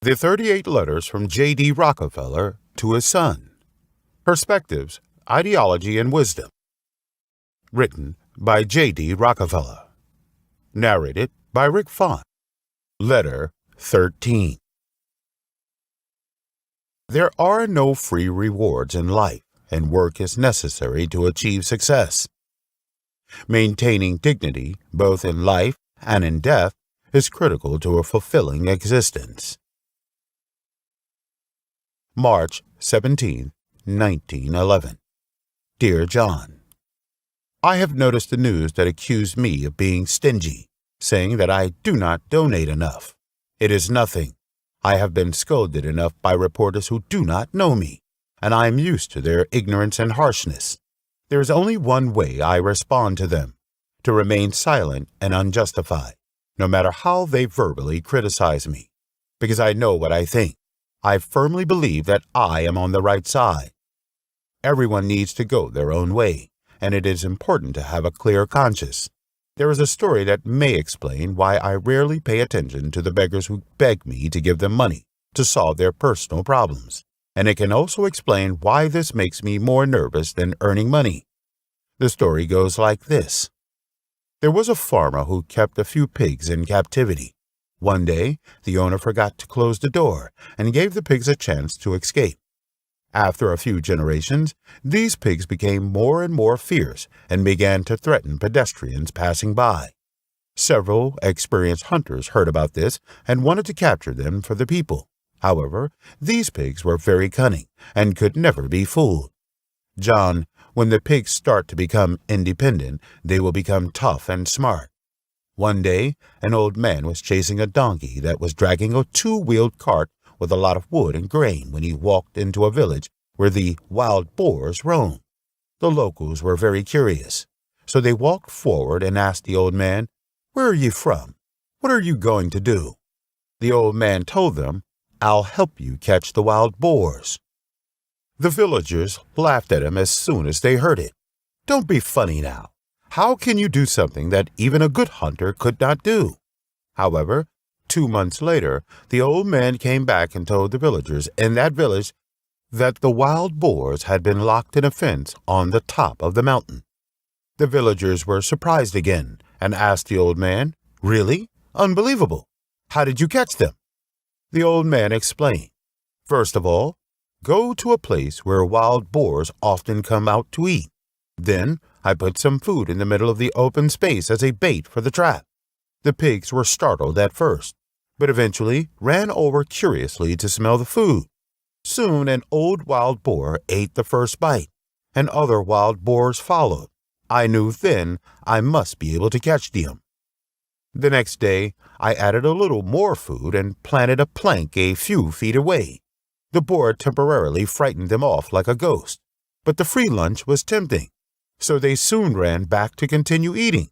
The 38 Letters from J.D. Rockefeller to His Son. Perspectives, Ideology, and Wisdom. Written by J.D. Rockefeller. Narrated by Rick Font. Letter 13. There are no free rewards in life, and work is necessary to achieve success. Maintaining dignity, both in life and in death, is critical to a fulfilling existence. March 17, 1911. Dear John, I have noticed the news that accused me of being stingy, saying that I do not donate enough. It is nothing. I have been scolded enough by reporters who do not know me, and I am used to their ignorance and harshness. There is only one way I respond to them, to remain silent and unjustified, no matter how they verbally criticize me, because I know what I think. I firmly believe that I am on the right side. Everyone needs to go their own way, and it is important to have a clear conscience. There is a story that may explain why I rarely pay attention to the beggars who beg me to give them money to solve their personal problems, and it can also explain why this makes me more nervous than earning money. The story goes like this. There was a farmer who kept a few pigs in captivity. One day, the owner forgot to close the door and gave the pigs a chance to escape. After a few generations, these pigs became more and more fierce and began to threaten pedestrians passing by. Several experienced hunters heard about this and wanted to capture them for the people. However, these pigs were very cunning and could never be fooled. John, when the pigs start to become independent, they will become tough and smart. One day, an old man was chasing a donkey that was dragging a two-wheeled cart with a lot of wood and grain when he walked into a village where the wild boars roamed. The locals were very curious, so they walked forward and asked the old man, "Where are you from? What are you going to do?" The old man told them, "I'll help you catch the wild boars." The villagers laughed at him as soon as they heard it. "Don't be funny now. How can you do something that even a good hunter could not do?" However, 2 months later, the old man came back and told the villagers in that village that the wild boars had been locked in a fence on the top of the mountain. The villagers were surprised again and asked the old man, "Really? Unbelievable. How did you catch them?" The old man explained, "First of all, go to a place where wild boars often come out to eat. Then I put some food in the middle of the open space as a bait for the trap. The pigs were startled at first, but eventually ran over curiously to smell the food. Soon an old wild boar ate the first bite, and other wild boars followed. I knew then I must be able to catch them. The next day I added a little more food and planted a plank a few feet away. The boar temporarily frightened them off like a ghost, but the free lunch was tempting, so they soon ran back to continue eating.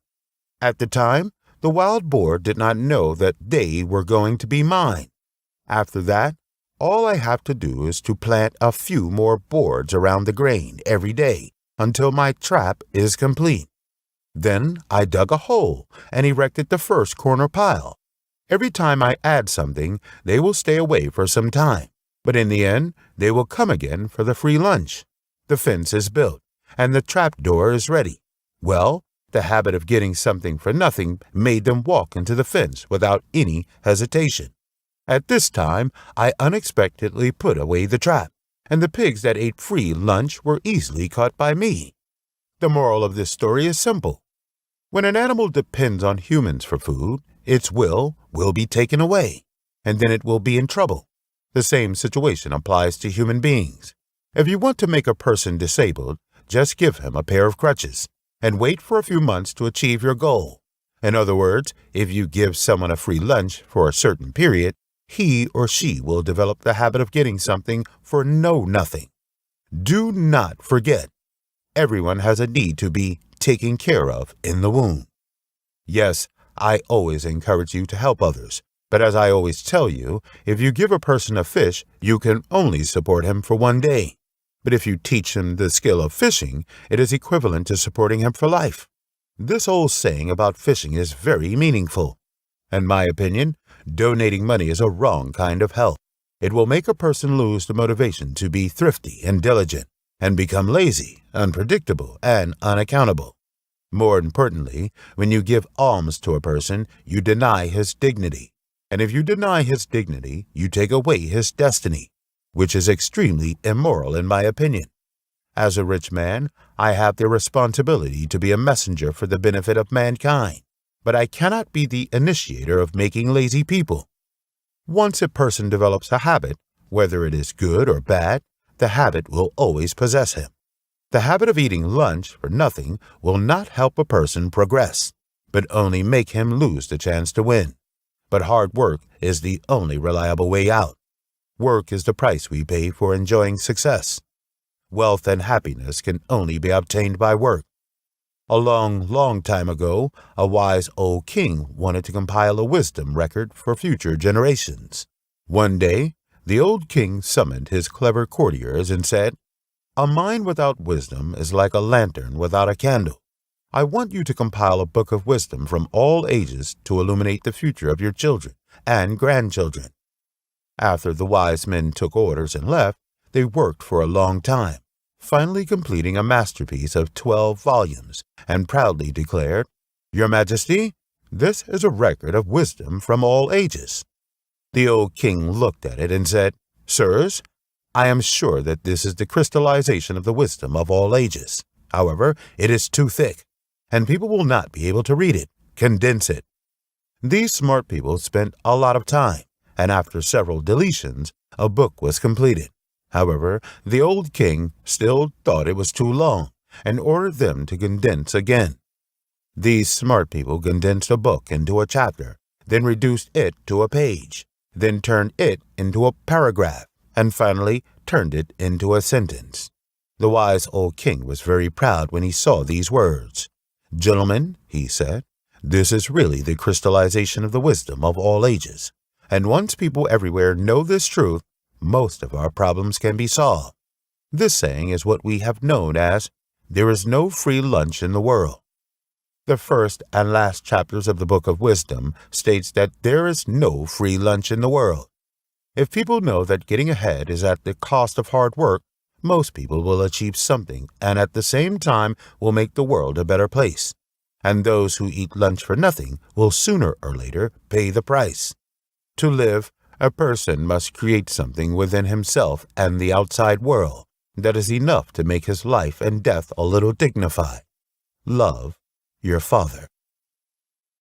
At the time, the wild boar did not know that they were going to be mine. After that, all I have to do is to plant a few more boards around the grain every day until my trap is complete. Then I dug a hole and erected the first corner pile. Every time I add something, they will stay away for some time, but in the end, they will come again for the free lunch. The fence is built, and the trap door is ready. Well, the habit of getting something for nothing made them walk into the fence without any hesitation. At this time, I unexpectedly put away the trap, and the pigs that ate free lunch were easily caught by me. The moral of this story is simple. When an animal depends on humans for food, its will be taken away, and then it will be in trouble. The same situation applies to human beings. If you want to make a person disabled, just give him a pair of crutches and wait for a few months to achieve your goal. In other words, if you give someone a free lunch for a certain period, he or she will develop the habit of getting something for nothing. Do not forget, everyone has a need to be taken care of in the womb. Yes, I always encourage you to help others, but as I always tell you, if you give a person a fish, you can only support him for 1 day. But if you teach him the skill of fishing, it is equivalent to supporting him for life. This old saying about fishing is very meaningful. In my opinion, donating money is a wrong kind of help. It will make a person lose the motivation to be thrifty and diligent, and become lazy, unpredictable, and unaccountable. More importantly, when you give alms to a person, you deny his dignity. And if you deny his dignity, you take away his destiny, which is extremely immoral in my opinion. As a rich man, I have the responsibility to be a messenger for the benefit of mankind, but I cannot be the initiator of making lazy people. Once a person develops a habit, whether it is good or bad, the habit will always possess him. The habit of eating lunch for nothing will not help a person progress, but only make him lose the chance to win. But hard work is the only reliable way out. Work is the price we pay for enjoying success. Wealth and happiness can only be obtained by work. A long time ago, a wise old king wanted to compile a wisdom record for future generations. One day, the old king summoned his clever courtiers and said, "A mind without wisdom is like a lantern without a candle. I want you to compile a book of wisdom from all ages to illuminate the future of your children and grandchildren." After the wise men took orders and left, they worked for a long time, finally completing a masterpiece of 12 volumes, and proudly declared, "Your Majesty, this is a record of wisdom from all ages." The old king looked at it and said, "Sirs, I am sure that this is the crystallization of the wisdom of all ages. However, it is too thick, and people will not be able to read it. Condense it." These smart people spent a lot of time, and after several deletions, a book was completed. However, the old king still thought it was too long and ordered them to condense again. These smart people condensed a book into a chapter, then reduced it to a page, then turned it into a paragraph, and finally turned it into a sentence. The wise old king was very proud when he saw these words. "Gentlemen," he said, "this is really the crystallization of the wisdom of all ages. And once people everywhere know this truth, most of our problems can be solved. This saying is what we have known as, 'There is no free lunch in the world.' The first and last chapters of the Book of Wisdom states that there is no free lunch in the world. If people know that getting ahead is at the cost of hard work, most people will achieve something and at the same time will make the world a better place. And those who eat lunch for nothing will sooner or later pay the price. To live, a person must create something within himself and the outside world that is enough to make his life and death a little dignified. Love your father."